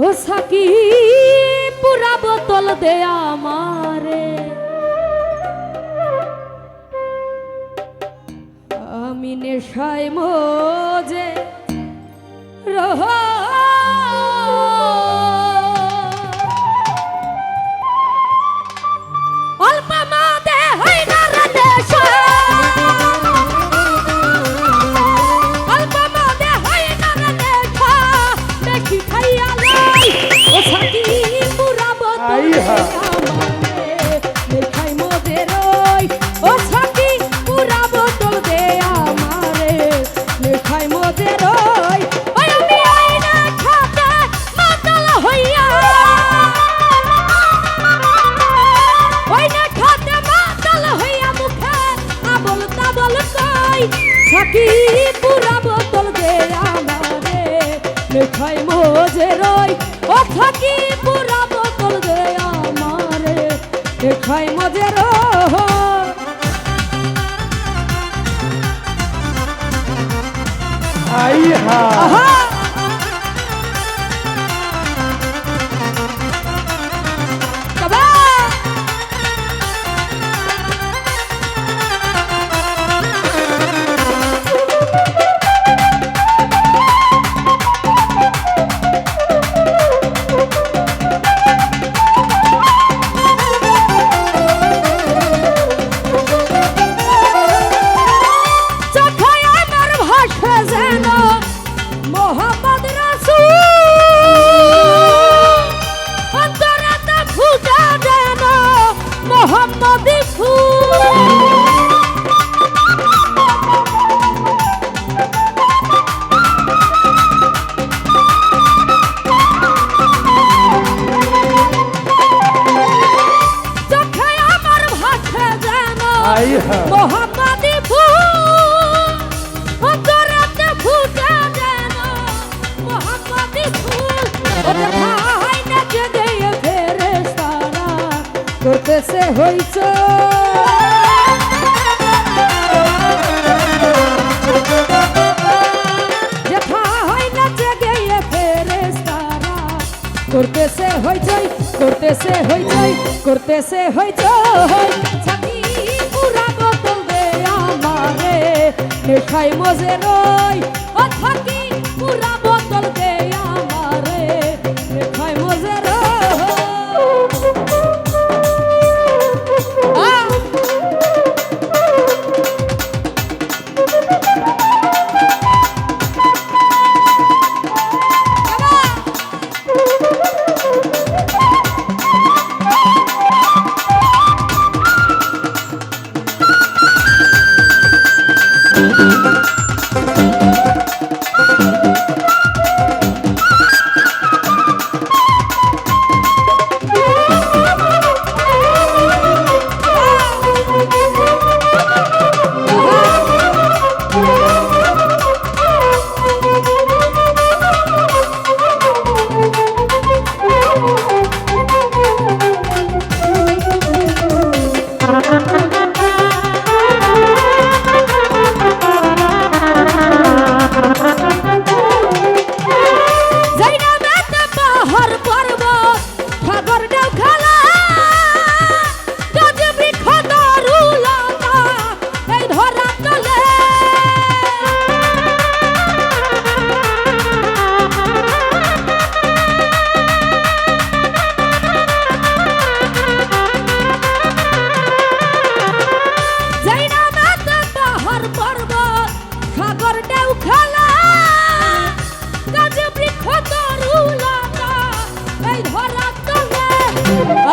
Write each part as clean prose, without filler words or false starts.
ও Psaki পুরা বোতল দে আমারে, আমি নেশায় মজে রহ। অল্প মাদে হয় না রে নেশা, অল্প মাদে হয় না রে নেশা, দেখি খাইয়া লাই ও সাকি পুরা বোতল দে আমারে, নেশায় মজে রই ও সাকি পুরা বোতল দে আমারে, নেশায় মজে রই। ওই আমি আইনা খাতে মাতাল হইয়া, ওই না খাতে মাতাল হইয়া মুখে আবল তাবল কই, সাকি পুরা বোতল দে আমারে, নেশায় মজে রই ও সাকি পুরা বোতল দে আমারে, নেশায় মজে রই। আইহা আহা কাবা চোখে আমার ভাসে যেন মোহাম্মদ রাসূল, অন্তরাতে ফুটে যেন মোহাম্মদী ফুল। চোখে আমার ভাসে যেন আইহা মোহাম্মদী ফুল, অন্তরাতে ফুটে যেন মোহাম্মদী ফুল। ওরে ভাই নাচে দিয়ে ফেরেশতারা করতেছে হইছে, যে ভাই নাচে গিয়ে ফেরেশতারা করতেছে হইচই, করতেছে হইচই, করতেছে হইচই। সাকি পুরা বোতল দে আমারে, নেশায় মজে রই ও সাকি পুরা বোতল দে আমারে, নেশায় মজে রই।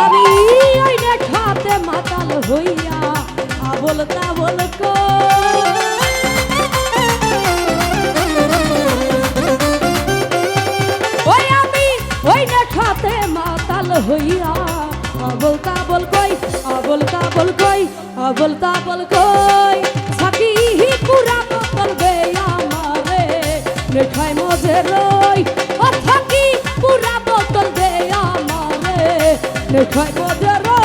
আমি ওই না খাতে মাতাল হইয়া আবল তাবল ওই আমি ওই না খাতে মাতাল হইয়া আবল তাবল কই, আবল তাবল কই, আবল তাবল কই। সাকি পুরা বোতল দে আমারে, নেশায় মজে রই ও সাকি পুরা বোতল দে আমারে, নেশায় মজে রই।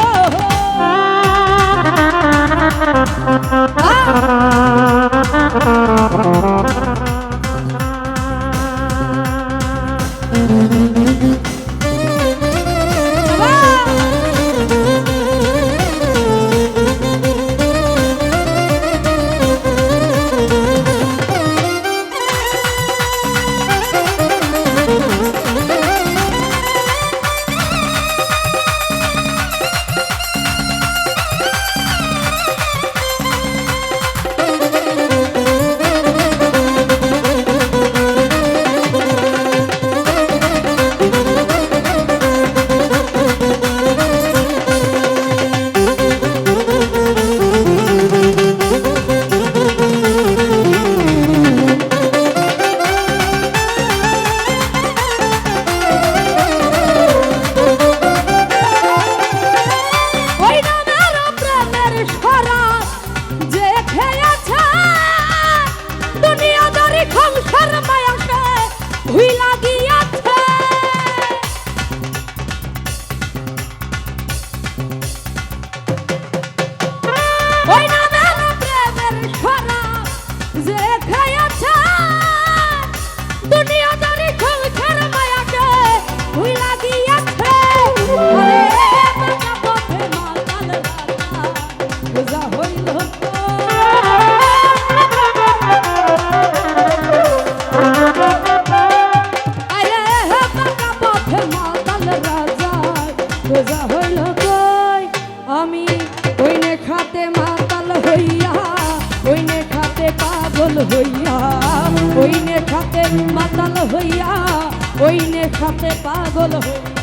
পাগল হই